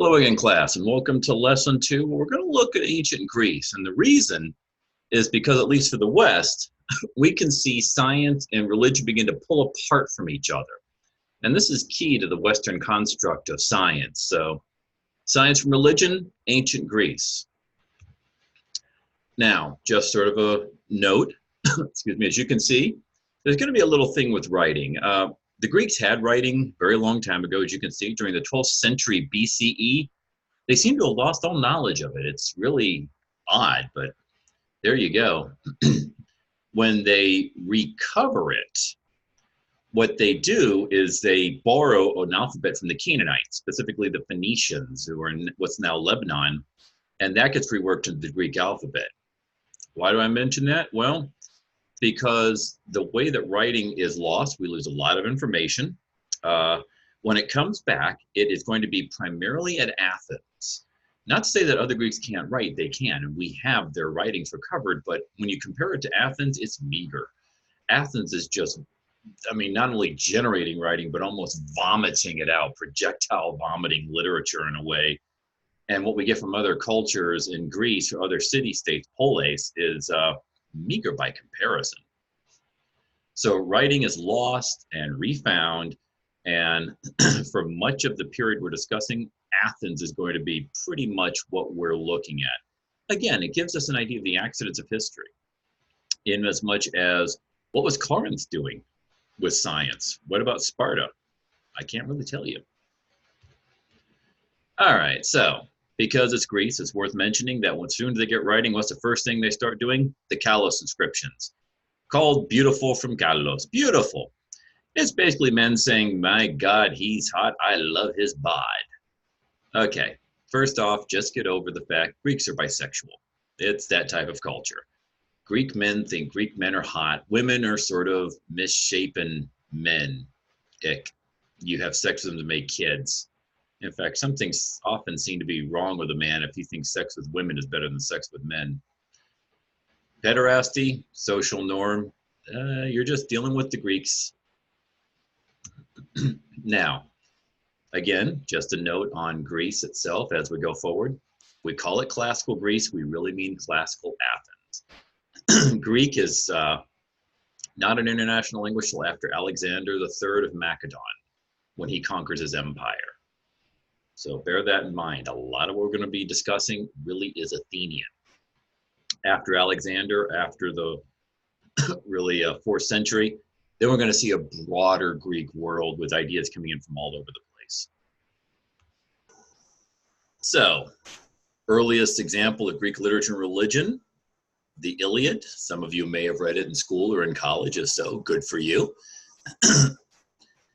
Hello again, class, and welcome to lesson 2. We're going to look at ancient Greece, and the reason is because, at least for the West, we can see science and religion begin to pull apart from each other. And this is key to the Western construct of science. So, science from religion, ancient Greece. Now, just sort of a note, excuse me, as you can see, there's going to be a little thing with writing. The Greeks had writing very long time ago, as you can see, during the 12th century BCE. They seem to have lost all knowledge of it. It's really odd, but there you go. When they recover it, what they do is they borrow an alphabet from the Canaanites, specifically the Phoenicians, who are in what's now Lebanon, and that gets reworked into the Greek alphabet. Why do I mention that? Well, because the way that writing is lost, we lose a lot of information. When it comes back, it is going to be primarily at Athens. Not to say that other Greeks can't write, they can, and we have their writings recovered, but when you compare it to Athens, it's meager. Athens is just, not only generating writing, but almost vomiting it out, projectile vomiting literature in a way. And what we get from other cultures in Greece or other city-states, polis, is meager by comparison. So writing is lost and refound, and for much of the period we're discussing, Athens is going to be pretty much what we're looking at. Again, it gives us an idea of the accidents of history, in as much as what was Corinth doing with science? What about Sparta? I can't really tell you. All right, so because it's Greece, it's worth mentioning that as soon as they get writing, what's the first thing they start doing? The Kalos inscriptions, called Beautiful from Kalos. Beautiful. It's basically men saying, my God, he's hot. I love his bod. Okay, first off, just get over the fact Greeks are bisexual. It's that type of culture. Greek men think Greek men are hot. Women are sort of misshapen men. Ick. You have sex with them to make kids. In fact, some things often seem to be wrong with a man if he thinks sex with women is better than sex with men. Pederasty, social norm, you're just dealing with the Greeks. Now, again, just a note on Greece itself as we go forward. We call it classical Greece. We really mean classical Athens. Greek is not an international language till after Alexander III of Macedon, when he conquers his empire. So bear that in mind. A lot of what we're going to be discussing really is Athenian. After Alexander, after the really 4th century, then we're going to see a broader Greek world with ideas coming in from all over the place. So, earliest example of Greek literature and religion, the Iliad. Some of you may have read it in school or in college. If so, good for you.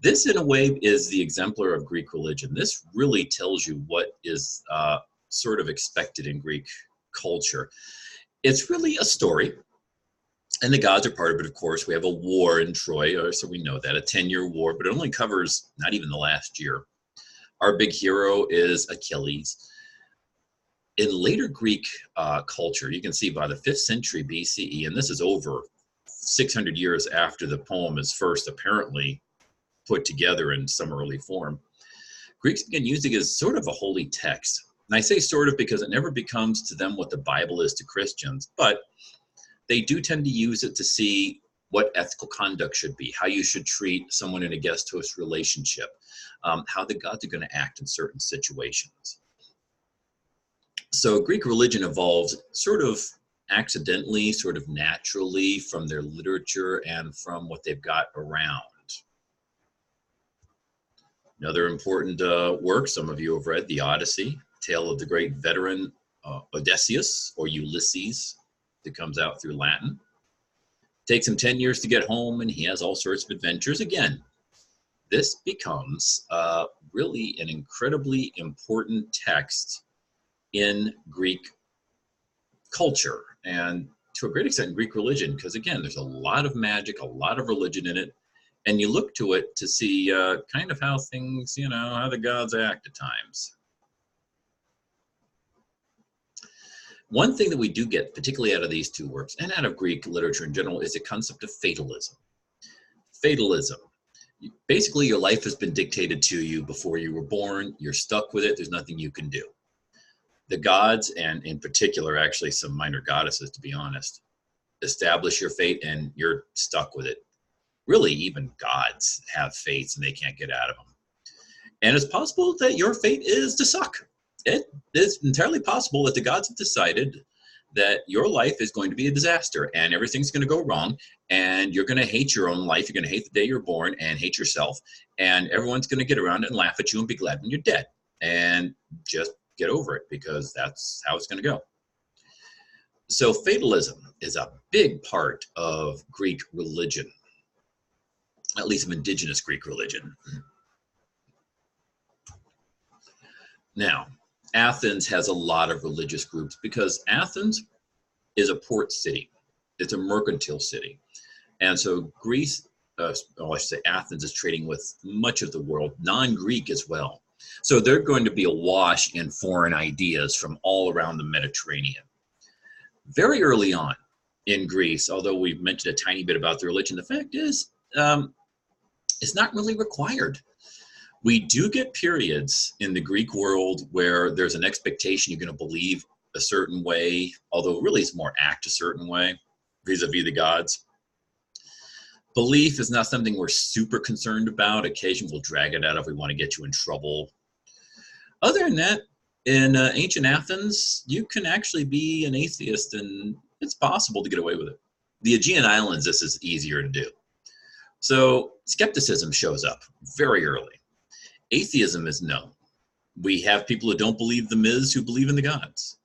This, in a way, is the exemplar of Greek religion. This really tells you what is sort of expected in Greek culture. It's really a story, and the gods are part of it, of course. We have a war in Troy, so we know that, a 10-year war, but it only covers not even the last year. Our big hero is Achilles. In later Greek culture, you can see by the 5th century BCE, and this is over 600 years after the poem is first apparently put together in some early form, Greeks began using it as sort of a holy text. And I say sort of because it never becomes to them what the Bible is to Christians, but they do tend to use it to see what ethical conduct should be, how you should treat someone in a guest-host relationship, how the gods are going to act in certain situations. So Greek religion evolves sort of accidentally, sort of naturally from their literature and from what they've got around. Another important work some of you have read, the Odyssey, tale of the great veteran Odysseus, or Ulysses, that comes out through Latin. Takes him 10 years to get home, and he has all sorts of adventures. Again, this becomes really an incredibly important text in Greek culture, and to a great extent in Greek religion, because again, there's a lot of magic, a lot of religion in it, and you look to it to see kind of how things, how the gods act at times. One thing that we do get, particularly out of these two works, and out of Greek literature in general, is the concept of fatalism. Fatalism. Basically, your life has been dictated to you before you were born. You're stuck with it. There's nothing you can do. The gods, and in particular, actually some minor goddesses, to be honest, establish your fate and you're stuck with it. Really, even gods have fates and they can't get out of them. And it's possible that your fate is to suck. It is entirely possible that the gods have decided that your life is going to be a disaster and everything's going to go wrong and you're going to hate your own life. You're going to hate the day you're born and hate yourself. And everyone's going to get around and laugh at you and be glad when you're dead. And just get over it because that's how it's going to go. So fatalism is a big part of Greek religion, at least of indigenous Greek religion. Now, Athens has a lot of religious groups because Athens is a port city. It's a mercantile city. And so Greece, I should say Athens is trading with much of the world, non-Greek as well. So they're going to be awash in foreign ideas from all around the Mediterranean. Very early on in Greece, although we've mentioned a tiny bit about the religion, the fact is it's not really required. We do get periods in the Greek world where there's an expectation you're going to believe a certain way, although really it's more act a certain way vis-a-vis the gods. Belief is not something we're super concerned about. Occasionally we'll drag it out if we want to get you in trouble. Other than that, in ancient Athens, you can actually be an atheist and it's possible to get away with it. The Aegean Islands, this is easier to do. So skepticism shows up very early. Atheism is no. We have people who don't believe the myths who believe in the gods.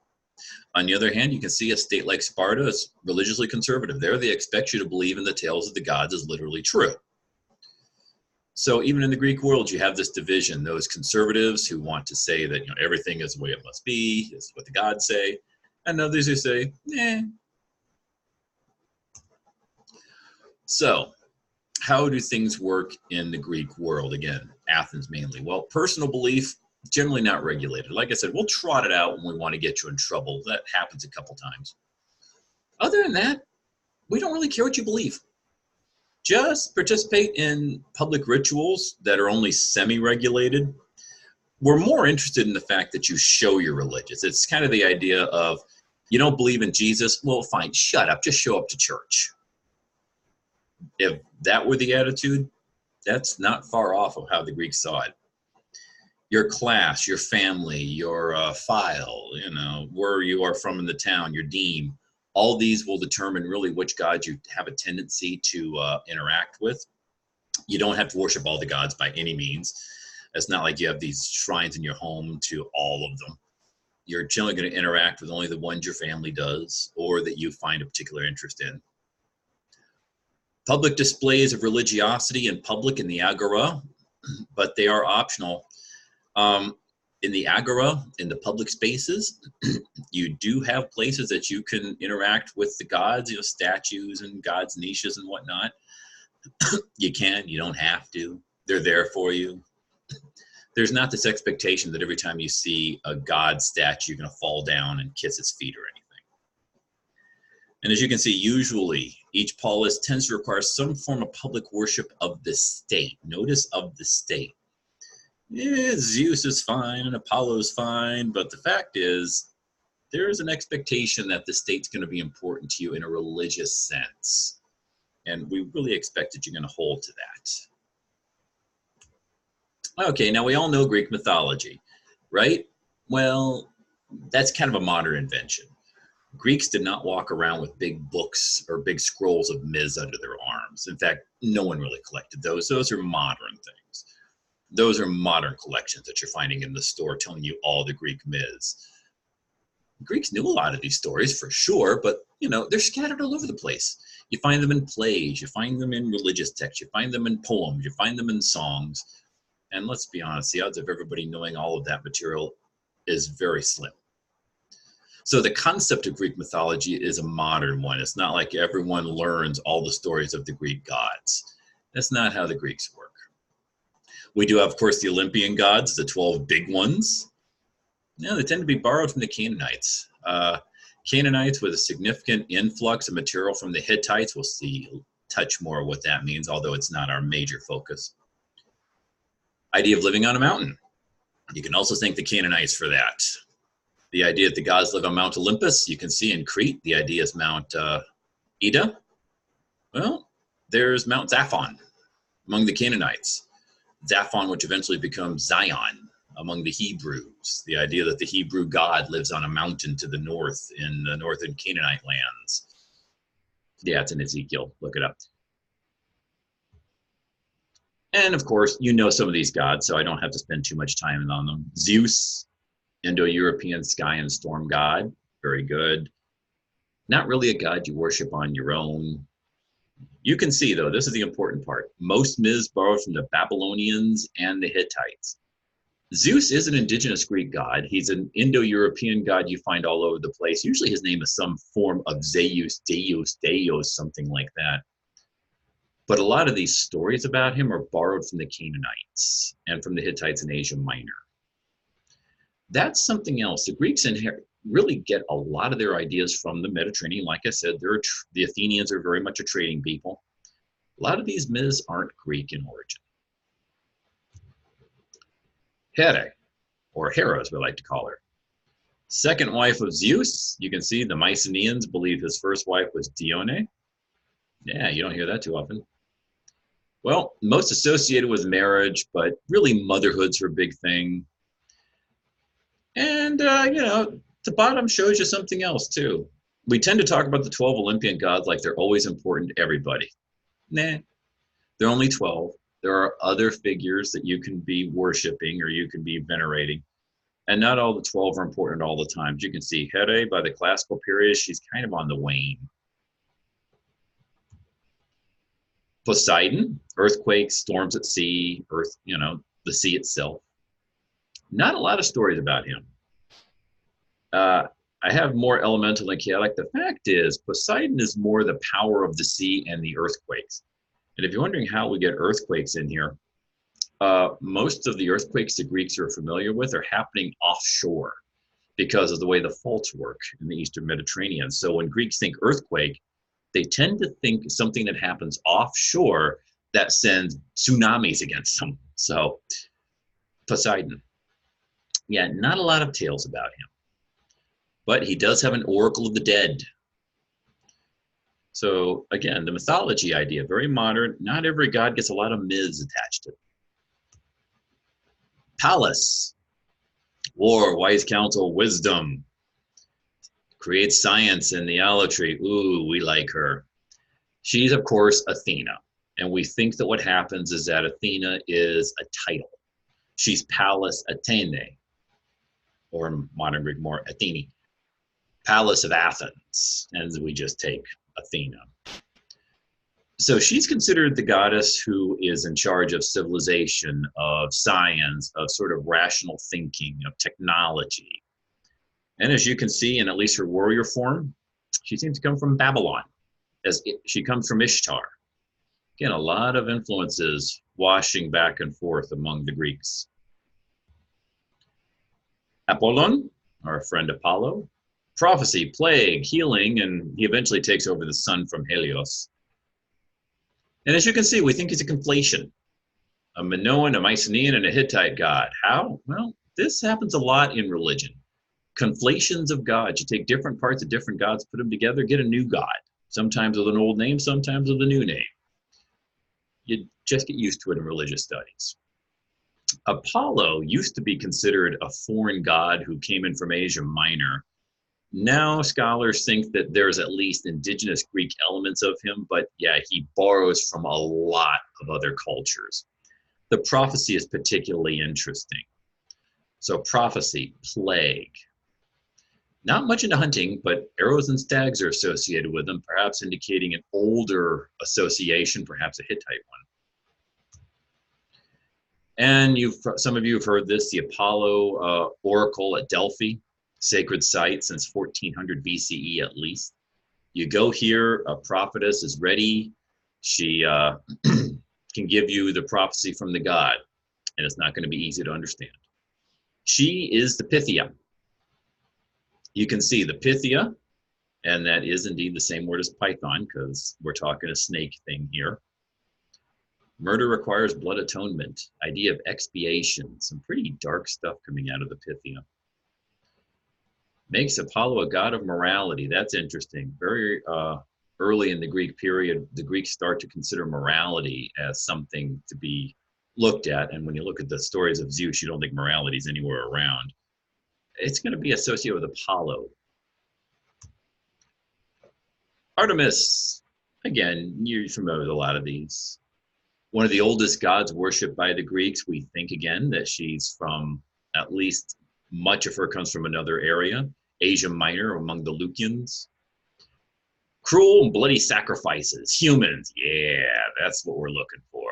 On the other hand, you can see a state like Sparta is religiously conservative. There they expect you to believe in the tales of the gods as literally true. So even in the Greek world, you have this division, those conservatives who want to say that everything is the way it must be, is what the gods say, and others who say, eh. So how do things work in the Greek world? Again, Athens mainly. Well, personal belief, generally not regulated. Like I said, we'll trot it out when we want to get you in trouble. That happens a couple times. Other than that, we don't really care what you believe. Just participate in public rituals that are only semi-regulated. We're more interested in the fact that you show you're religious. It's kind of the idea of, you don't believe in Jesus? Well, fine, shut up. Just show up to church. If that were the attitude, that's not far off of how the Greeks saw it. Your class, your family, your file, where you are from in the town, your deme, all these will determine really which gods you have a tendency to interact with. You don't have to worship all the gods by any means. It's not like you have these shrines in your home to all of them. You're generally going to interact with only the ones your family does or that you find a particular interest in. Public displays of religiosity in public in the agora, but they are optional. In the agora, in the public spaces, you do have places that you can interact with the gods, statues and gods' niches and whatnot. You can, you don't have to. They're there for you. There's not this expectation that every time you see a god statue, you're going to fall down and kiss its feet or anything. And as you can see, usually each polis tends to require some form of public worship of the state. Notice of the state. Yeah, Zeus is fine and Apollo is fine, but the fact is there is an expectation that the state's going to be important to you in a religious sense. And we really expect that you're going to hold to that. Okay, now we all know Greek mythology, right? Well, that's kind of a modern invention. Greeks did not walk around with big books or big scrolls of myths under their arms. In fact, no one really collected those. Those are modern things. Those are modern collections that you're finding in the store telling you all the Greek myths. Greeks knew a lot of these stories for sure, but they're scattered all over the place. You find them in plays, you find them in religious texts, you find them in poems, you find them in songs. And let's be honest, the odds of everybody knowing all of that material is very slim. So the concept of Greek mythology is a modern one. It's not like everyone learns all the stories of the Greek gods. That's not how the Greeks work. We do have, of course, the Olympian gods, the 12 big ones. They tend to be borrowed from the Canaanites. Canaanites with a significant influx of material from the Hittites. We'll touch more of what that means, although it's not our major focus. Idea of living on a mountain. You can also thank the Canaanites for that. The idea that the gods live on Mount Olympus, you can see in Crete, the idea is Mount Ida. Well, there's Mount Zaphon among the Canaanites. Zaphon, which eventually becomes Zion among the Hebrews. The idea that the Hebrew God lives on a mountain to the north in the northern Canaanite lands. Yeah, it's in Ezekiel. Look it up. And of course, you know some of these gods, so I don't have to spend too much time on them. Zeus, Indo-European sky and storm god. Very good. Not really a god you worship on your own. You can see, though, this is the important part. Most myths borrow from the Babylonians and the Hittites. Zeus is an indigenous Greek god. He's an Indo-European god you find all over the place. Usually his name is some form of Zeus, Deus, Deos, something like that. But a lot of these stories about him are borrowed from the Canaanites and from the Hittites in Asia Minor. That's something else. The Greeks really get a lot of their ideas from the Mediterranean. Like I said, the Athenians are very much a trading people. A lot of these myths aren't Greek in origin. Here, or Hera as we like to call her. Second wife of Zeus. You can see the Mycenaeans believe his first wife was Dione. Yeah, you don't hear that too often. Well, most associated with marriage, but really motherhood's her big thing. And, the bottom shows you something else too. We tend to talk about the 12 Olympian gods like they're always important to everybody. Nah, they're only 12. There are other figures that you can be worshiping or you can be venerating. And not all the 12 are important all the time. As you can see, Here, by the classical period, she's kind of on the wane. Poseidon, earthquakes, storms at sea, the sea itself. Not a lot of stories about him. I have more elemental and chaotic. The fact is, Poseidon is more the power of the sea and the earthquakes. And if you're wondering how we get earthquakes in here, most of the earthquakes the Greeks are familiar with are happening offshore because of the way the faults work in the Eastern Mediterranean. So when Greeks think earthquake, they tend to think something that happens offshore that sends tsunamis against them. So Poseidon. Yeah, not a lot of tales about him. But he does have an oracle of the dead. So again, the mythology idea, very modern. Not every god gets a lot of myths attached to it. Pallas, war, wise counsel, wisdom. Creates science and theology. Ooh, we like her. She's, of course, Athena. And we think that what happens is that Athena is a title. She's Pallas Athene, or in modern Greek more Athene. Pallas of Athens, and we just take Athena. So she's considered the goddess who is in charge of civilization, of science, of sort of rational thinking, of technology. And as you can see in at least her warrior form, she seems to come from Babylon, she comes from Ishtar. Again, a lot of influences washing back and forth among the Greeks. Apollon, our friend Apollo, prophecy, plague, healing, and he eventually takes over the sun from Helios. And as you can see, we think it's a conflation. A Minoan, a Mycenaean, and a Hittite god. How? Well, this happens a lot in religion. Conflations of gods. You take different parts of different gods, put them together, get a new god. Sometimes with an old name, sometimes with a new name. You just get used to it in religious studies. Apollo used to be considered a foreign god who came in from Asia Minor. Now scholars think that there's at least indigenous Greek elements of him, but yeah, he borrows from a lot of other cultures. The prophecy is particularly interesting. So prophecy, plague. Not much into hunting, but arrows and stags are associated with them, perhaps indicating an older association, perhaps a Hittite one. And some of you have heard this, the Apollo oracle at Delphi, sacred site since 1400 BCE at least. You go here, a prophetess is ready. She can give you the prophecy from the god, and it's not going to be easy to understand. She is the Pythia. You can see the Pythia, and that is indeed the same word as python because we're talking a snake thing here. Murder requires blood atonement. Idea of expiation. Some pretty dark stuff coming out of the Pythia. Makes Apollo a god of morality. That's interesting. Very early in the Greek period, the Greeks start to consider morality as something to be looked at. And when you look at the stories of Zeus, you don't think morality is anywhere around. It's going to be associated with Apollo. Artemis. Again, you're familiar with a lot of these. One of the oldest gods worshipped by the Greeks. We think again that she's from, at least much of her comes from another area. Asia Minor, among the Lucians. Cruel and bloody sacrifices. Humans. Yeah, that's what we're looking for.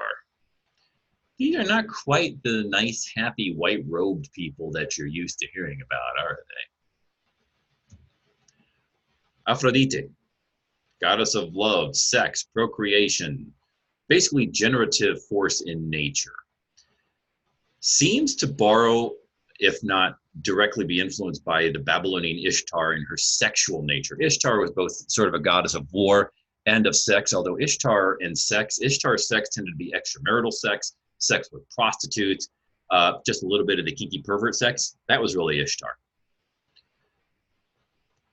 These are not quite the nice, happy, white-robed people that you're used to hearing about, are they? Aphrodite, goddess of love, sex, procreation, basically generative force in nature. Seems to borrow, if not directly be influenced by the Babylonian Ishtar in her sexual nature. Ishtar was both sort of a goddess of war and of sex, although Ishtar's sex tended to be extramarital sex, sex with prostitutes, just a little bit of the kinky pervert sex. That was really Ishtar.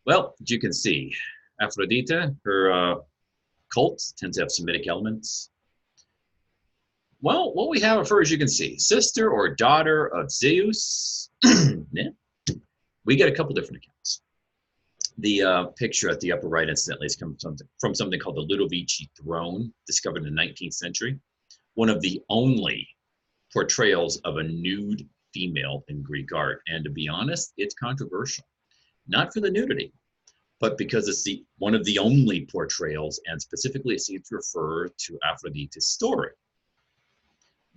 Well, as you can see, Aphrodite, her cult tends to have Semitic elements. Well, what we have of her, as you can see, sister or daughter of Zeus. Yeah. We get a couple different accounts. The picture at the upper right, incidentally, is from something called the Ludovici throne, discovered in the 19th century. One of the only portrayals of a nude female in Greek art. And to be honest, it's controversial. Not for the nudity, but because it's one of the only portrayals, and specifically it seems to refer to Aphrodite's story.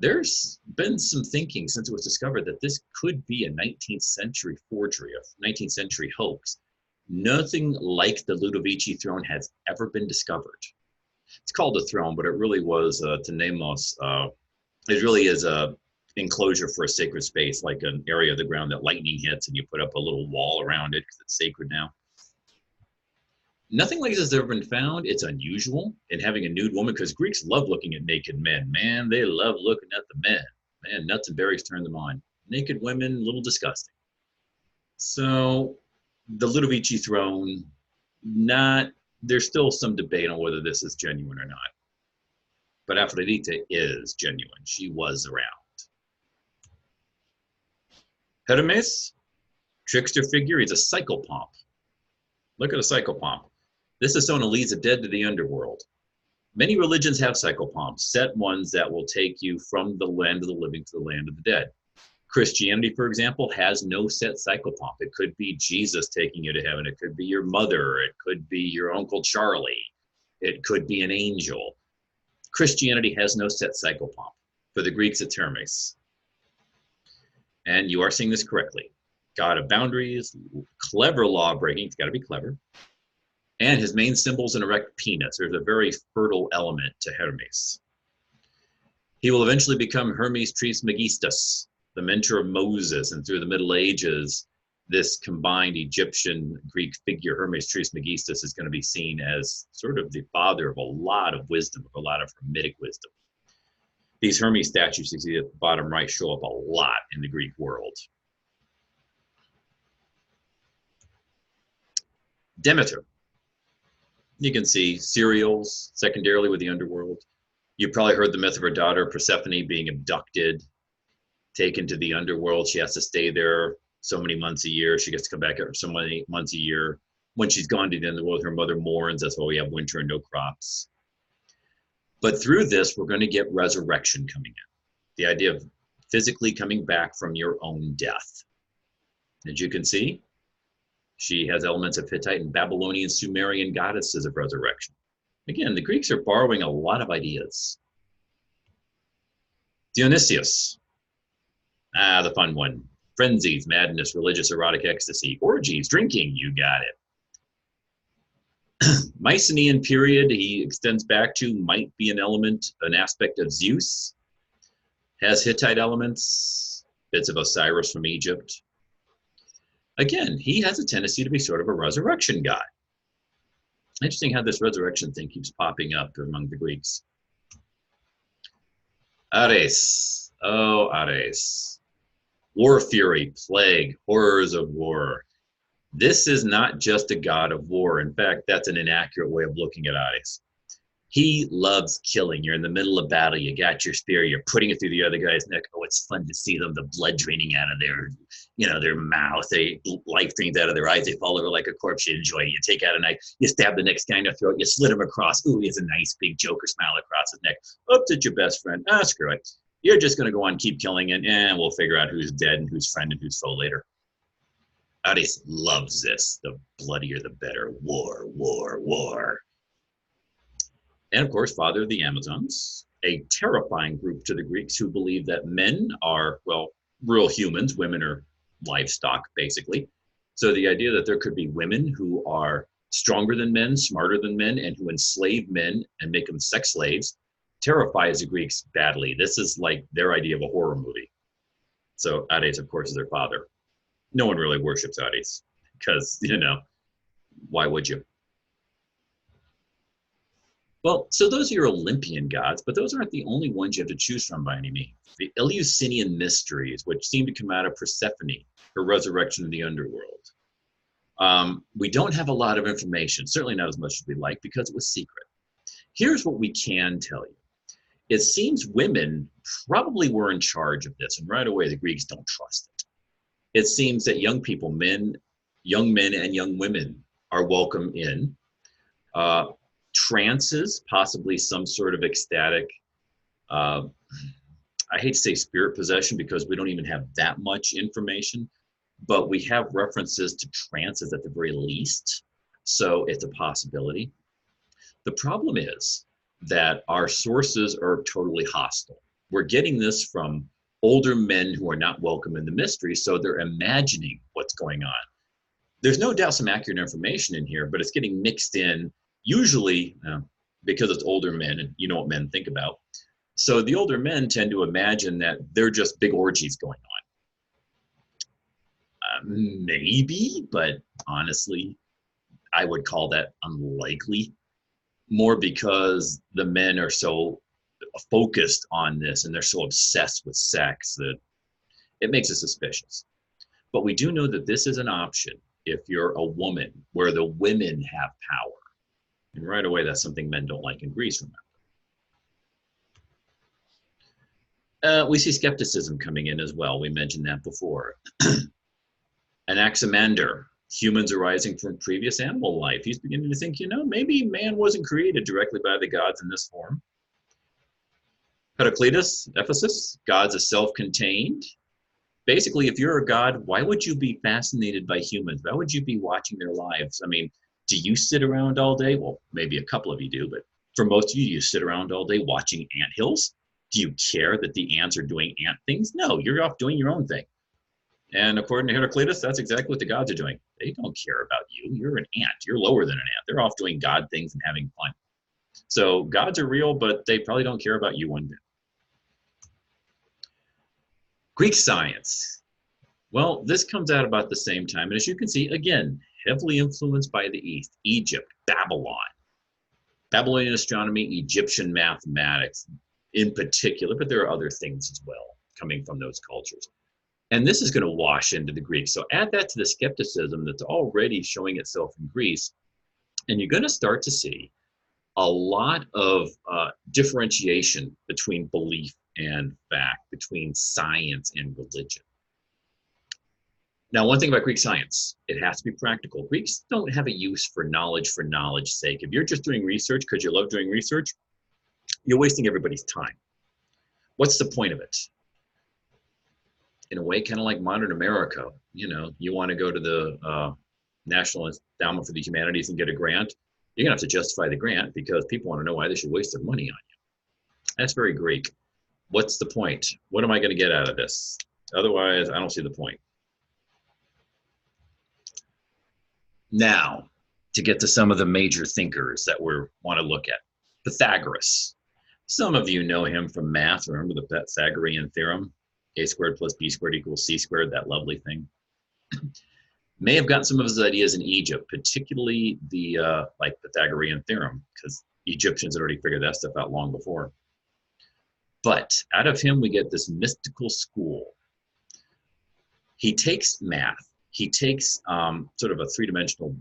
There's been some thinking since it was discovered that this could be a 19th century forgery, a 19th century hoax. Nothing like the Ludovici throne has ever been discovered. It's called a throne, but it really was tenemos. It really is a enclosure for a sacred space, like an area of the ground that lightning hits and you put up a little wall around it because it's sacred now. Nothing like this has ever been found. It's unusual in having a nude woman because Greeks love looking at naked men. Man, they love looking at the men. Man, nuts and berries turn them on. Naked women, a little disgusting. So the Ludovici throne, there's still some debate on whether this is genuine or not. But Aphrodite is genuine. She was around. Hermes, trickster figure, he's a psychopomp. Look at a psychopomp. This is someone who leads the dead to the underworld. Many religions have psychopomps, set ones that will take you from the land of the living to the land of the dead. Christianity, for example, has no set psychopomp. It could be Jesus taking you to heaven. It could be your mother. It could be your Uncle Charlie. It could be an angel. Christianity has no set psychopomp. For the Greeks, it's Hermes. And you are seeing this correctly. God of boundaries, clever law breaking. It's got to be clever. And his main symbol is an erect penis. There's a very fertile element to Hermes. He will eventually become Hermes Trismegistus, the mentor of Moses. And through the Middle Ages, this combined Egyptian Greek figure, Hermes Trismegistus, is going to be seen as sort of the father of a lot of wisdom, of a lot of Hermetic wisdom. These Hermes statues you see at the bottom right show up a lot in the Greek world. Demeter. You can see cereals, secondarily with the underworld. You probably heard the myth of her daughter Persephone being abducted, taken to the underworld. She has to stay there so many months a year. She gets to come back after so many months a year. When she's gone to the underworld, her mother mourns. That's why we have winter and no crops. But through this, we're going to get resurrection coming in. The idea of physically coming back from your own death. As you can see, she has elements of Hittite and Babylonian Sumerian goddesses of resurrection. Again, the Greeks are borrowing a lot of ideas. Dionysius. The fun one. Frenzies, madness, religious, erotic ecstasy, orgies, drinking, you got it. Mycenaean period, he extends back to, might be an element, an aspect of Zeus. Has Hittite elements, bits of Osiris from Egypt. Again, he has a tendency to be sort of a resurrection god. Interesting how this resurrection thing keeps popping up among the Greeks. Ares. Oh, Ares. War fury, plague, horrors of war. This is not just a god of war. In fact, that's an inaccurate way of looking at Ares. He loves killing. You're in the middle of battle. You got your spear. You're putting it through the other guy's neck. Oh, it's fun to see them. The blood draining out of their mouth. They life drains out of their eyes. They fall over like a corpse. You enjoy it. You take out a knife. You stab the next guy in the throat. You slit him across. Ooh, he has a nice big Joker smile across his neck. Oops, it's your best friend. Ah, screw it. You're just going to go on, keep killing it, and we'll figure out who's dead and who's friend and who's foe later. Ares loves this. The bloodier, the better. War, war, war. And of course, father of the Amazons, a terrifying group to the Greeks who believe that men are, well, real humans, women are livestock, basically. So the idea that there could be women who are stronger than men, smarter than men, and who enslave men and make them sex slaves terrifies the Greeks badly. This is like their idea of a horror movie. So Ares, of course, is their father. No one really worships Ares because, why would you? Well, so those are your Olympian gods, but those aren't the only ones you have to choose from by any means. The Eleusinian mysteries, which seem to come out of Persephone, her resurrection in the underworld. We don't have a lot of information, certainly not as much as we'd like, because it was secret. Here's what we can tell you. It seems women probably were in charge of this, and right away the Greeks don't trust it. It seems that young people, young men and young women are welcome in. Trances, possibly some sort of ecstatic, I hate to say spirit possession because we don't even have that much information, but we have references to trances at the very least. So it's a possibility. The problem is that our sources are totally hostile. We're getting this from older men who are not welcome in the mystery, so they're imagining what's going on. There's no doubt some accurate information in here, but it's getting mixed in, usually because it's older men, and you know what men think about. So the older men tend to imagine that they're just big orgies going on. Maybe, but honestly, I would call that unlikely. More because the men are so focused on this and they're so obsessed with sex that it makes it suspicious. But we do know that this is an option if you're a woman where the women have power. And right away, that's something men don't like in Greece, remember. We see skepticism coming in as well. We mentioned that before. Anaximander, humans arising from previous animal life. He's beginning to think, maybe man wasn't created directly by the gods in this form. Heraclitus, Ephesus, gods are self-contained. Basically, if you're a god, why would you be fascinated by humans? Why would you be watching their lives? I mean, do you sit around all day? Well, maybe a couple of you do, but for most of you, you sit around all day watching anthills? Do you care that the ants are doing ant things? No, you're off doing your own thing. And according to Heraclitus, that's exactly what the gods are doing. They don't care about you. You're an ant. You're lower than an ant. They're off doing god things and having fun. So gods are real, but they probably don't care about you one bit. Greek science. Well, this comes out about the same time. And as you can see, again, heavily influenced by the East. Egypt, Babylon. Babylonian astronomy, Egyptian mathematics in particular, but there are other things as well coming from those cultures. And this is going to wash into the Greeks. So add that to the skepticism that's already showing itself in Greece, and you're going to start to see a lot of differentiation between belief and fact, between science and religion. Now, one thing about Greek science, it has to be practical. Greeks don't have a use for knowledge's sake. If you're just doing research because you love doing research, you're wasting everybody's time. What's the point of it? In a way, kind of like modern America. You want to go to the National Endowment for the Humanities and get a grant, you're going to have to justify the grant because people want to know why they should waste their money on you. That's very Greek. What's the point? What am I going to get out of this? Otherwise, I don't see the point. Now, to get to some of the major thinkers that we want to look at. Pythagoras. Some of you know him from math. Remember the Pythagorean theorem? A squared plus b squared equals c squared, that lovely thing. May have gotten some of his ideas in Egypt, particularly the Pythagorean theorem, because Egyptians had already figured that stuff out long before. But out of him, we get this mystical school. He takes math, he takes sort of a three-dimensional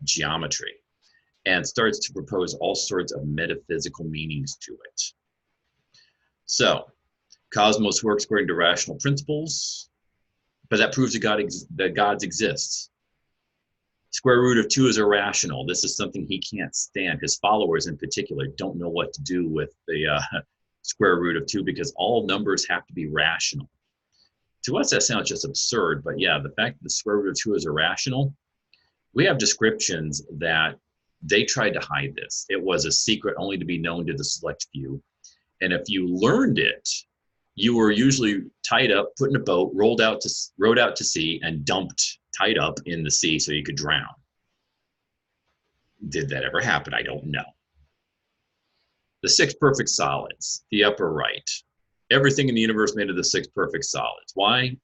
geometry, and starts to propose all sorts of metaphysical meanings to it. So, cosmos works according to rational principles, but that proves that gods exist. Square root of 2 is irrational. This is something he can't stand. His followers in particular don't know what to do with the square root of 2 because all numbers have to be rational. To us, that sounds just absurd, but yeah, the fact that the square root of 2 is irrational, we have descriptions that they tried to hide this. It was a secret only to be known to the select few. And if you learned it, you were usually tied up, put in a boat, rowed out to sea, and dumped, tied up in the sea so you could drown. Did that ever happen? I don't know. The 6 perfect solids, the upper right. Everything in the universe made of the 6 perfect solids. Why?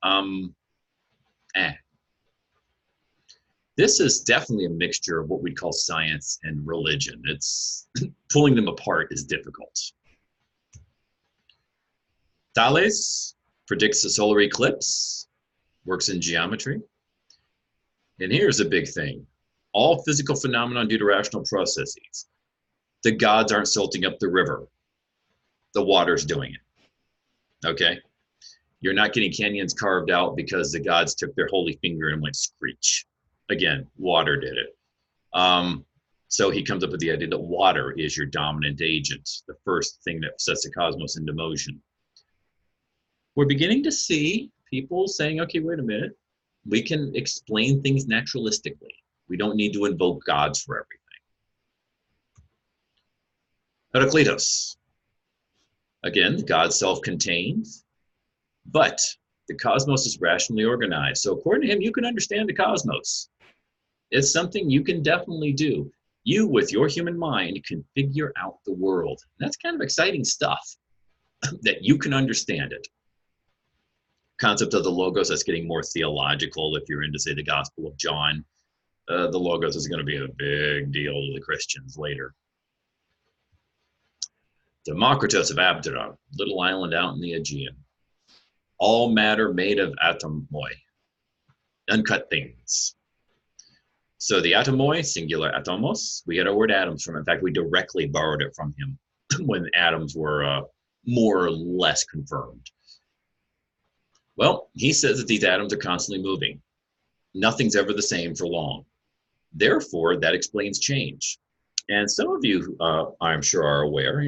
This is definitely a mixture of what we call science and religion. It's pulling them apart is difficult. Thales predicts a solar eclipse, works in geometry. And here's a big thing. All physical phenomena due to rational processes. The gods aren't silting up the river. The water's doing it. Okay? You're not getting canyons carved out because the gods took their holy finger and went screech. Again, water did it. So he comes up with the idea that water is your dominant agent, the first thing that sets the cosmos into motion. We're beginning to see people saying, okay, wait a minute. We can explain things naturalistically. We don't need to invoke gods for everything. Heraclitus. Again, God self-contained, but the cosmos is rationally organized. So according to him, you can understand the cosmos. It's something you can definitely do. You, with your human mind, can figure out the world. That's kind of exciting stuff, that you can understand it. Concept of the Logos, that's getting more theological. If you're into, say, the Gospel of John, the Logos is going to be a big deal to the Christians later. Democritus of Abdera, little island out in the Aegean. All matter made of atomoi, uncut things. So the atomoi, singular atomos, we get our word atoms from. In fact, we directly borrowed it from him when atoms were more or less confirmed. Well, he says that these atoms are constantly moving. Nothing's ever the same for long. Therefore, that explains change. And some of you, I'm sure, are aware,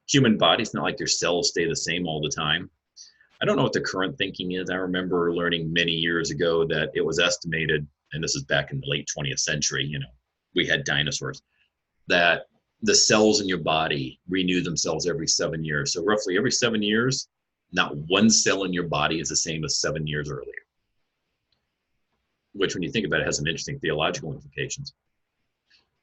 human bodies, not like your cells stay the same all the time. I don't know what the current thinking is. I remember learning many years ago that it was estimated, and this is back in the late 20th century, we had dinosaurs, that the cells in your body renew themselves every 7 years. So roughly every 7 years, not one cell in your body is the same as 7 years earlier. Which, when you think about it, has some interesting theological implications.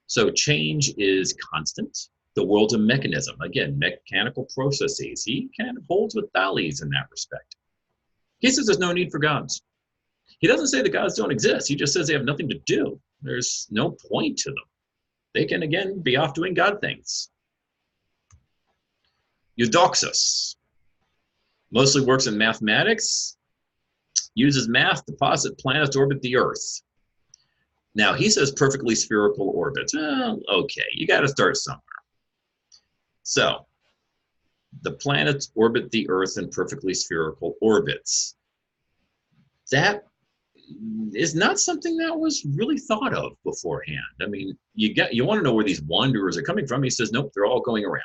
So change is constant. The world's a mechanism. Again, mechanical processes. He kind of holds with Thales in that respect. He says there's no need for gods. He doesn't say the gods don't exist. He just says they have nothing to do. There's no point to them. They can, again, be off doing God things. Eudoxus mostly works in mathematics, uses math to posit planets to orbit the Earth. Now, he says perfectly spherical orbits. Okay, you got to start somewhere. So, the planets orbit the Earth in perfectly spherical orbits. That is not something that was really thought of beforehand. I mean, you want to know where these wanderers are coming from. He says, nope, they're all going around.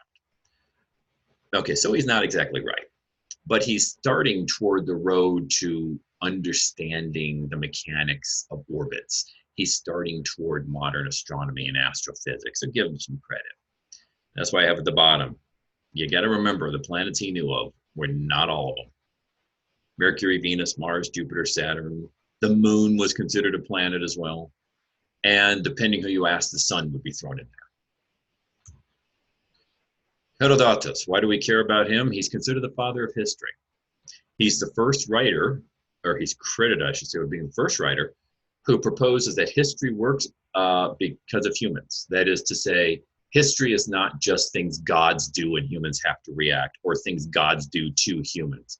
Okay, so he's not exactly right. But he's starting toward the road to understanding the mechanics of orbits. He's starting toward modern astronomy and astrophysics. So give him some credit. That's why I have at the bottom. You got to remember the planets he knew of were not all of them. Mercury, Venus, Mars, Jupiter, Saturn. The moon was considered a planet as well. And depending who you ask, the sun would be thrown in there. Herodotus, why do we care about him? He's considered the father of history. He's the first writer, or he's credited, I should say, with being the first writer, who proposes that history works because of humans. That is to say, History is not just things gods do and humans have to react, or things gods do to humans.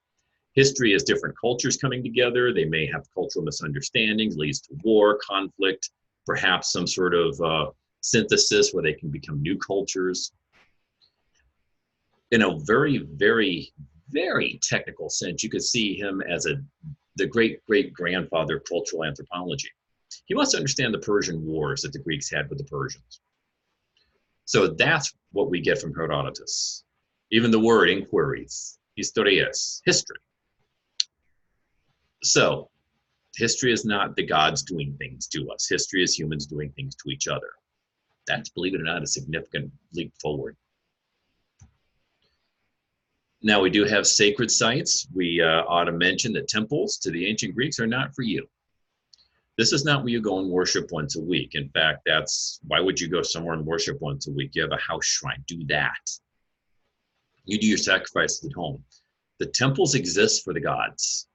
History is different cultures coming together. They may have cultural misunderstandings, leads to war, conflict, perhaps some sort of synthesis where they can become new cultures. In a very, very, very technical sense, you could see him as the great-great-grandfather of cultural anthropology. He wants to understand the Persian wars that the Greeks had with the Persians. So that's what we get from Herodotus. Even the word inquiries, historias, history. So history is not the gods doing things to us. History is humans doing things to each other. That's, believe it or not, a significant leap forward. Now, we do have sacred sites. We ought to mention that temples to the ancient Greeks are not for you. This is not where you go and worship once a week. In fact, that's why would you go somewhere and worship once a week? You have a house shrine. Do that. You do your sacrifices at home. The temples exist for the gods.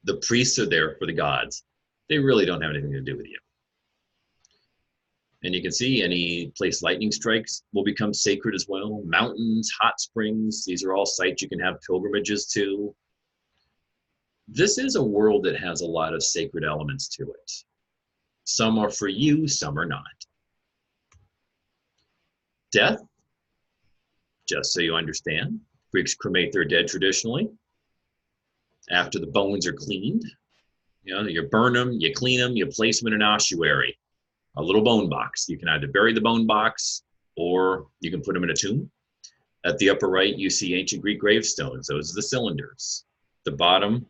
The priests are there for the gods. They really don't have anything to do with you. And you can see any place lightning strikes will become sacred as well. Mountains, hot springs, these are all sites you can have pilgrimages to. This is a world that has a lot of sacred elements to it. Some are for you, some are not. Death, just so you understand, Greeks cremate their dead traditionally. After the bones are cleaned, you burn them, you clean them, you place them in an ossuary, a little bone box. You can either bury the bone box or you can put them in a tomb. At the upper right, you see ancient Greek gravestones. Those are the cylinders. The bottom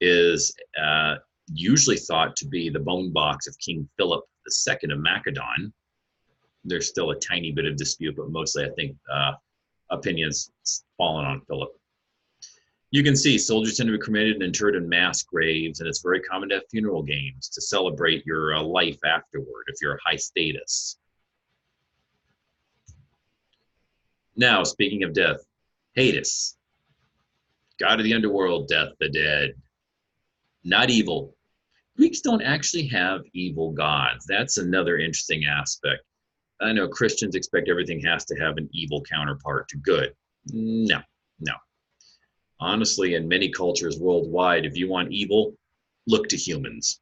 is usually thought to be the bone box of King Philip II of Macedon. There's still a tiny bit of dispute, but mostly I think opinions fallen on Philip. You can see soldiers tend to be cremated and interred in mass graves, and it's very common to have funeral games to celebrate your life afterward if you're high status. Now, speaking of death, Hades, god of the underworld, death, the dead, not evil. Greeks don't actually have evil gods. That's another interesting aspect. I know Christians expect everything has to have an evil counterpart to good. No, no. Honestly, in many cultures worldwide, if you want evil, look to humans.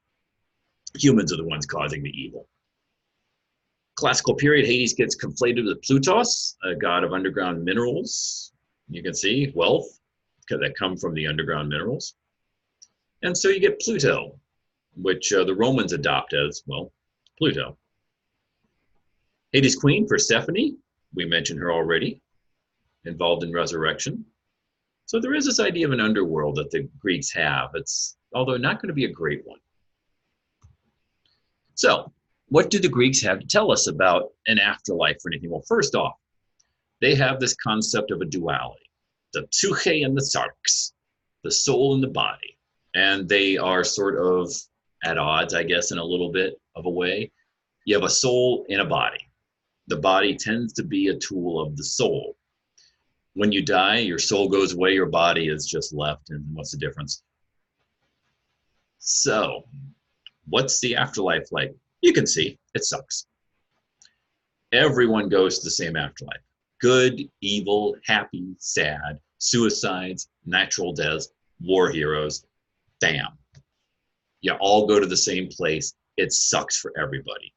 Humans are the ones causing the evil. Classical period, Hades gets conflated with Plutos, a god of underground minerals. You can see wealth that come from the underground minerals. And so you get Pluto, which the Romans adopt as, well, Pluto. Hades' queen, Persephone, we mentioned her already, involved in resurrection. So there is this idea of an underworld that the Greeks have. It's, although not going to be a great one. So what do the Greeks have to tell us about an afterlife or anything? Well, first off, they have this concept of a duality, the psyche and the sarx, the soul and the body. And they are sort of at odds, I guess, in a little bit of a way. You have a soul and a body. The body tends to be a tool of the soul. When you die, your soul goes away, your body is just left, and what's the difference? So, what's the afterlife like? You can see, it sucks. Everyone goes to the same afterlife. Good, evil, happy, sad, suicides, natural deaths, war heroes, bam. You all go to the same place. It sucks for everybody.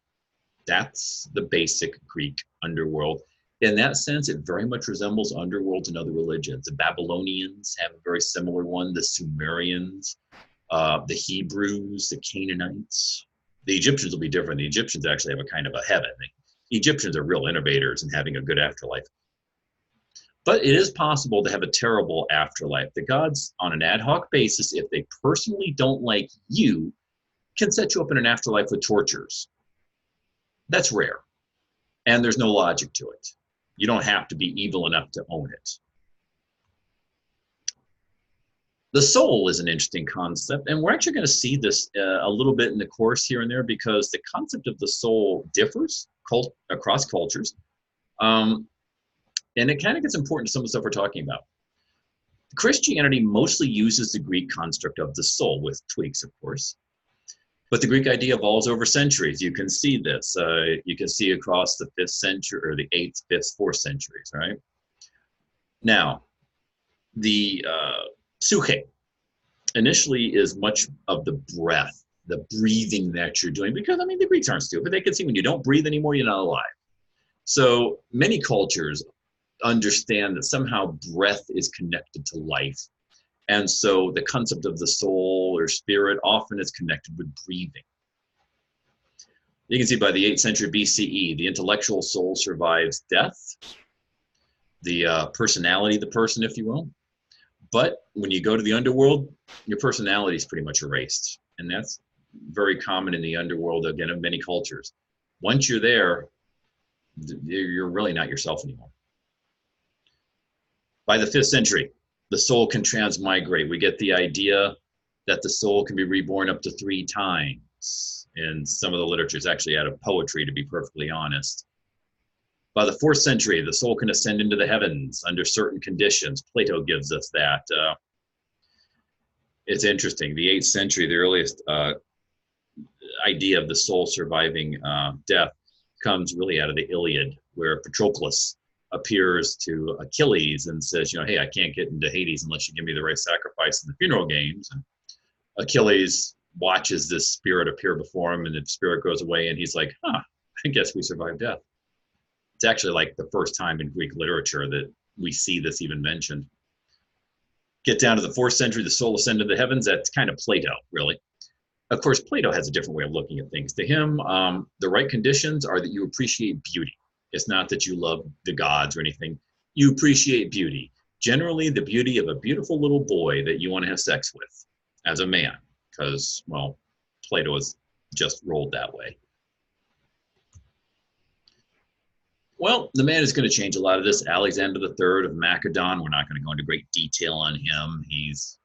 That's the basic Greek underworld. In that sense, it very much resembles underworlds in other religions. The Babylonians have a very similar one, the Sumerians, the Hebrews, the Canaanites. The Egyptians will be different. The Egyptians actually have a kind of a heaven. The Egyptians are real innovators in having a good afterlife. But it is possible to have a terrible afterlife. The gods, on an ad hoc basis, if they personally don't like you, can set you up in an afterlife with tortures. That's rare. And there's no logic to it. You don't have to be evil enough to own it. The soul is an interesting concept, and we're actually going to see this a little bit in the course here and there because the concept of the soul differs across cultures. And it kind of gets important to some of the stuff we're talking about. Christianity mostly uses the Greek construct of the soul, with tweaks, of course. But the Greek idea evolves over centuries. You can see this. You can see across the 5th century, or the 8th, 5th, 4th centuries, right? Now, the suche initially is much of the breath, the breathing that you're doing, because, I mean, the Greeks aren't stupid. They can see when you don't breathe anymore, you're not alive. So many cultures understand that somehow breath is connected to life. And so the concept of the soul or spirit often is connected with breathing. You can see by the 8th century BCE, the intellectual soul survives death, the personality of the person, if you will. But when you go to the underworld, your personality is pretty much erased. And that's very common in the underworld, again, of many cultures. Once you're there, you're really not yourself anymore. By the 5th century, the soul can transmigrate. We get the idea that the soul can be reborn up to 3 times in some of the literatures, actually out of poetry, to be perfectly honest. By the 4th century, the soul can ascend into the heavens under certain conditions. Plato gives us that. It's interesting. The 8th century, the earliest idea of the soul surviving death comes really out of the Iliad, where Patroclus appears to Achilles and says, you know, hey, I can't get into Hades unless you give me the right sacrifice in the funeral games. And Achilles watches this spirit appear before him, and the spirit goes away, and he's like, I guess we survived death. It's actually like the first time in Greek literature that we see this even mentioned. Get down to the 4th century, the soul ascended to the heavens. That's kind of Plato, really. Of course, Plato has a different way of looking at things. To him, the right conditions are that you appreciate beauty. It's not that you love the gods or anything. You appreciate beauty. Generally, the beauty of a beautiful little boy that you want to have sex with as a man, because, well, Plato is just rolled that way. Well, the man is going to change a lot of this. Alexander III of Macedon, we're not going to go into great detail on him. He's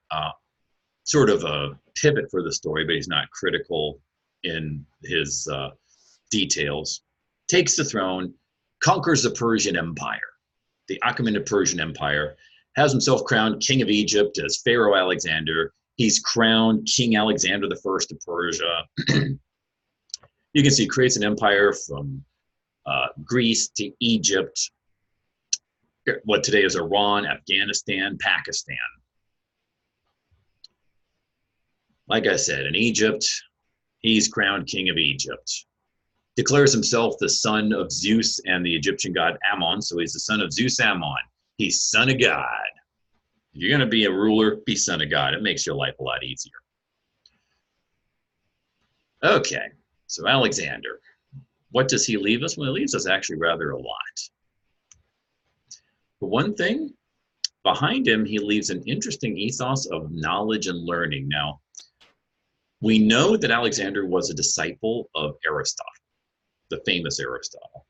sort of a pivot for the story, but he's not critical in his details. Takes the throne, conquers the Persian Empire, the Achaemenid Persian Empire, has himself crowned king of Egypt as Pharaoh Alexander. He's crowned King Alexander I of Persia. You can see he creates an empire from Greece to Egypt, what today is Iran, Afghanistan, Pakistan. Like I said, in Egypt, he's crowned king of Egypt. Declares himself the son of Zeus and the Egyptian god Ammon, so he's the son of Zeus Ammon. He's son of God. If you're going to be a ruler, be son of God. It makes your life a lot easier. Okay, so Alexander. What does he leave us? Well, he leaves us actually rather a lot. But one thing, behind him, he leaves an interesting ethos of knowledge and learning. Now, we know that Alexander was a disciple of Aristotle, the famous Aristotle.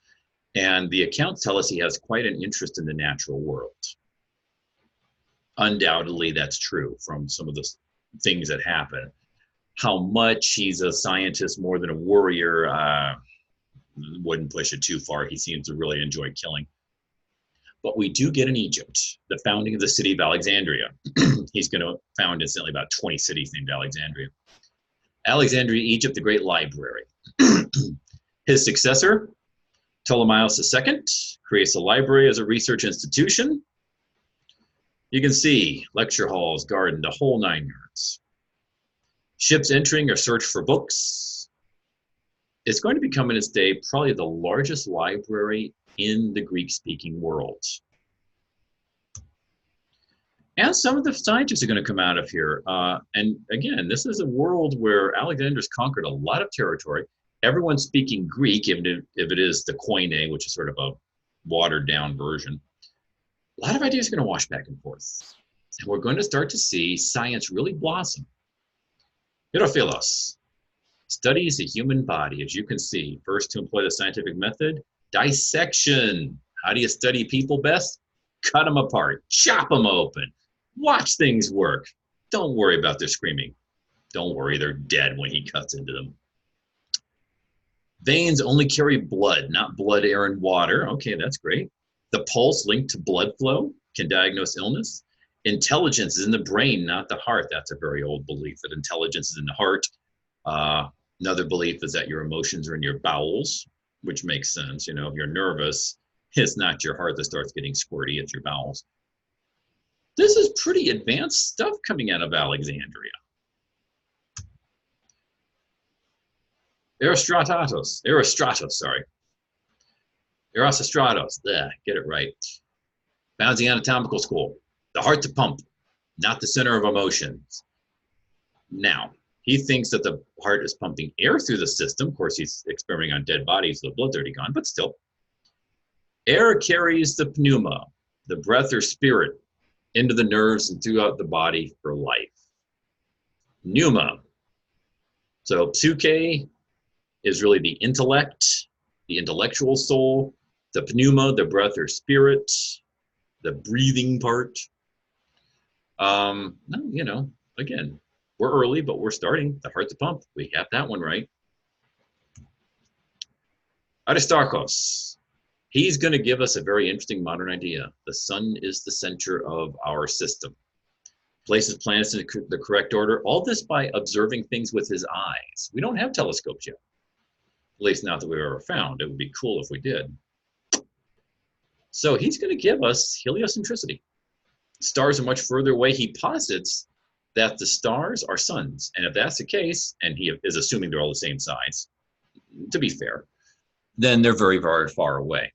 And the accounts tell us he has quite an interest in the natural world. Undoubtedly, that's true from some of the things that happen. How much he's a scientist more than a warrior, wouldn't push it too far. He seems to really enjoy killing. But we do get in Egypt, the founding of the city of Alexandria. He's going to found instantly about 20 cities named Alexandria. Alexandria, Egypt, the great library. His successor, Ptolemaeus II, creates a library as a research institution. You can see lecture halls, garden, the whole 9 yards. Ships entering or search for books. It's going to become in its day probably the largest library in the Greek-speaking world. And some of the scientists are going to come out of here. And again, this is a world where Alexander's conquered a lot of territory. Everyone's speaking Greek, even if it is the Koine, which is sort of a watered-down version. A lot of ideas are going to wash back and forth. And we're going to start to see science really blossom. Hierophilos studies the human body, as you can see. First to employ the scientific method, dissection. How do you study people best? Cut them apart, chop them open, watch things work. Don't worry about their screaming. Don't worry, they're dead when he cuts into them. Veins only carry blood, not blood, air, and water. Okay, that's great. The pulse linked to blood flow can diagnose illness. Intelligence is in the brain, not the heart. That's a very old belief that intelligence is in the heart. Another belief is that your emotions are in your bowels, which makes sense. You know, if you're nervous, it's not your heart that starts getting squirty, it's your bowels. This is pretty advanced stuff coming out of Alexandria. Erostratos, yeah, get it right. Founds the anatomical school. The heart to pump, not the center of emotions. Now, he thinks that the heart is pumping air through the system. Of course, he's experimenting on dead bodies, so the blood's already gone, but still. Air carries the pneuma, the breath or spirit, into the nerves and throughout the body for life. Pneuma. So psyche is really the intellect, the intellectual soul. The pneuma, the breath or spirit, the breathing part. You know, again, we're early, but we're starting. The heart to pump. We have that one right. Aristarchus. He's going to give us a very interesting modern idea. The sun is the center of our system. Places planets in the correct order. All this by observing things with his eyes. We don't have telescopes yet. At least not that we've ever found. It would be cool if we did. So he's going to give us heliocentricity. Stars are much further away. He posits that the stars are suns. And if that's the case, and he is assuming they're all the same size, to be fair, then they're very, very far away.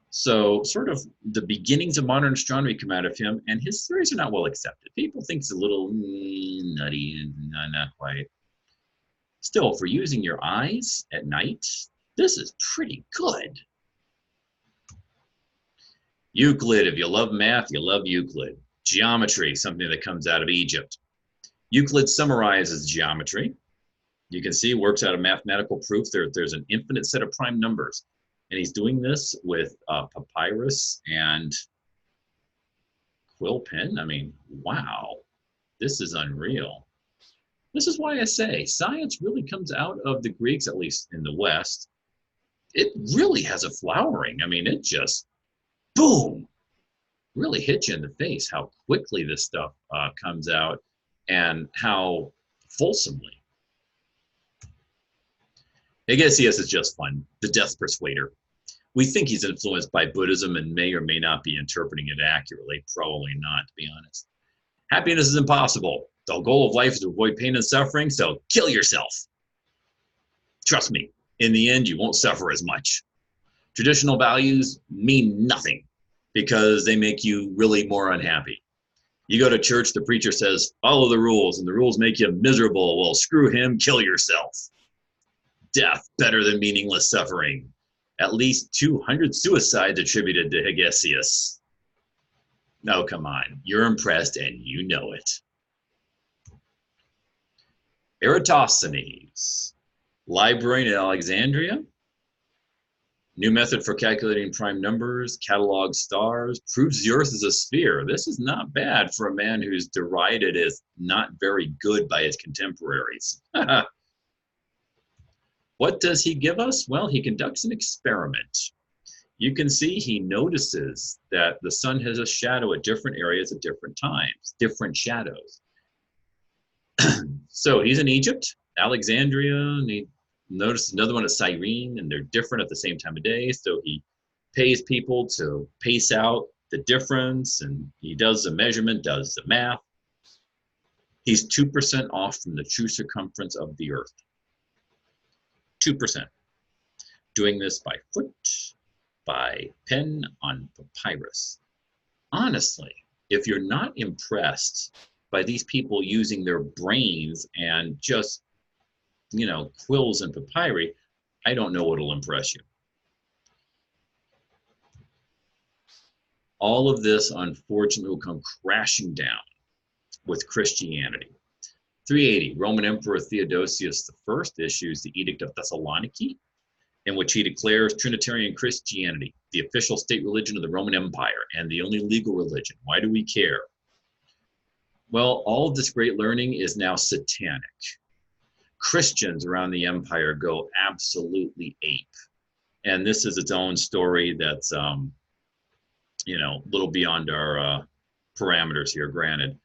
So sort of the beginnings of modern astronomy come out of him, and his theories are not well accepted. People think it's a little nutty, not quite. Still, for using your eyes at night, this is pretty good. Euclid, if you love math, you love Euclid. Geometry, something that comes out of Egypt. Euclid summarizes geometry. You can see works out of mathematical proof. There's an infinite set of prime numbers. And he's doing this with papyrus and quill pen. I mean, wow, this is unreal. This is why I say science really comes out of the Greeks, at least in the West. It really has a flowering. I mean, it just, boom, really hits you in the face how quickly this stuff comes out and how fulsomely. Hegesias is just fun, the death persuader. We think he's influenced by Buddhism and may or may not be interpreting it accurately. Probably not, to be honest. Happiness is impossible. The goal of life is to avoid pain and suffering, so kill yourself. Trust me, in the end, you won't suffer as much. Traditional values mean nothing because they make you really more unhappy. You go to church, the preacher says, follow the rules, and the rules make you miserable. Well, screw him, kill yourself. Death better than meaningless suffering. At least 200 suicides attributed to Hegesias. No, come on. You're impressed and you know it. Eratosthenes, librarian at Alexandria. New method for calculating prime numbers, catalog stars, proves the Earth is a sphere. This is not bad for a man who's derided as not very good by his contemporaries. What does he give us? Well, he conducts an experiment. You can see he notices that the sun has a shadow at different areas at different times, different shadows. So he's in Egypt, Alexandria, and he notices another one at Cyrene, and they're different at the same time of day. So he pays people to pace out the difference, and he does the measurement, does the math. He's 2% off from the true circumference of the Earth. 2%. Doing this by foot, by pen on papyrus. Honestly, if you're not impressed by these people using their brains and just, you know, quills and papyri, I don't know what'll impress you. All of this, unfortunately, will come crashing down with Christianity. 380, Roman Emperor Theodosius I issues the Edict of Thessaloniki, in which he declares Trinitarian Christianity the official state religion of the Roman Empire and the only legal religion. Why do we care? Well, all of this great learning is now satanic. Christians around the empire go absolutely ape. And this is its own story that's, you know, a little beyond our parameters here, granted.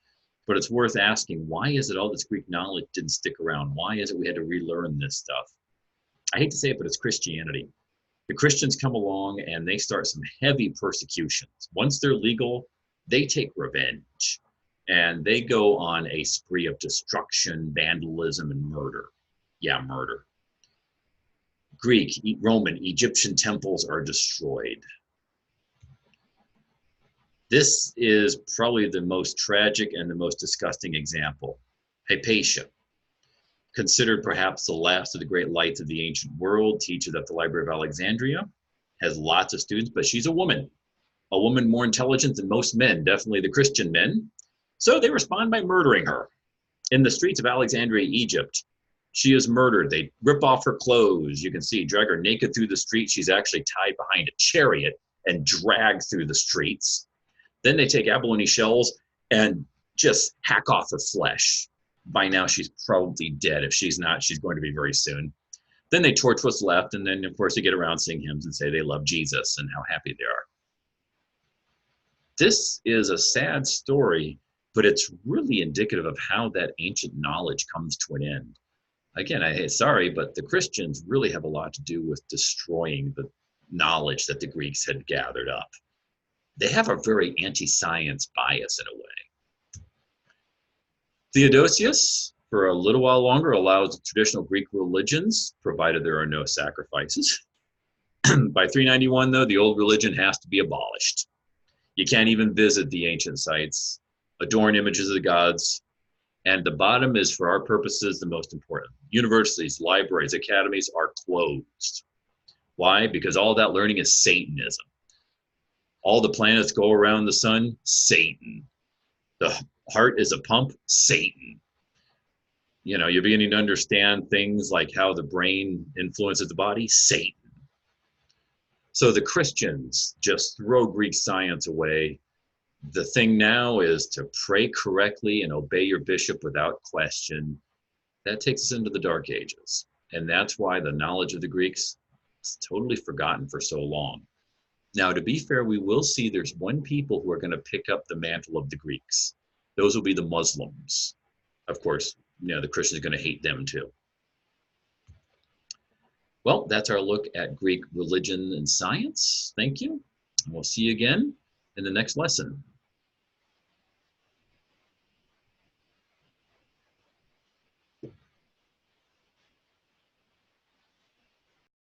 But it's worth asking, why is it all this Greek knowledge didn't stick around? Why is it we had to relearn this stuff? I hate to say it, but it's Christianity. The Christians come along and they start some heavy persecutions. Once they're legal, they take revenge and they go on a spree of destruction, vandalism, and murder. Yeah, murder. Greek, Roman, Egyptian temples are destroyed. This is probably the most tragic and the most disgusting example. Hypatia, considered perhaps the last of the great lights of the ancient world, teaches at the Library of Alexandria, has lots of students, but she's a woman more intelligent than most men, definitely the Christian men. So they respond by murdering her. In the streets of Alexandria, Egypt, she is murdered. They rip off her clothes. You can see, drag her naked through the street. She's actually tied behind a chariot and dragged through the streets. Then they take abalone shells and just hack off her flesh. By now, she's probably dead. If she's not, she's going to be very soon. Then they torch what's left, and then, of course, they get around sing hymns and say they love Jesus and how happy they are. This is a sad story, but it's really indicative of how that ancient knowledge comes to an end. Again, sorry, but the Christians really have a lot to do with destroying the knowledge that the Greeks had gathered up. They have a very anti-science bias in a way. Theodosius, for a little while longer, allows traditional Greek religions, provided there are no sacrifices. By 391, though, the old religion has to be abolished. You can't even visit the ancient sites, adorn images of the gods, and the bottom is, for our purposes, the most important. Universities, libraries, academies are closed. Why? Because all that learning is Satanism. All the planets go around the sun, Satan. The heart is a pump, Satan. You know, you're beginning to understand things like how the brain influences the body, Satan. So the Christians just throw Greek science away. The thing now is to pray correctly and obey your bishop without question. That takes us into the Dark Ages. And that's why the knowledge of the Greeks is totally forgotten for so long. Now, to be fair, we will see there's one people who are going to pick up the mantle of the Greeks. Those will be the Muslims. Of course, you know, the Christians are going to hate them too. Well, that's our look at Greek religion and science. Thank you. And we'll see you again in the next lesson.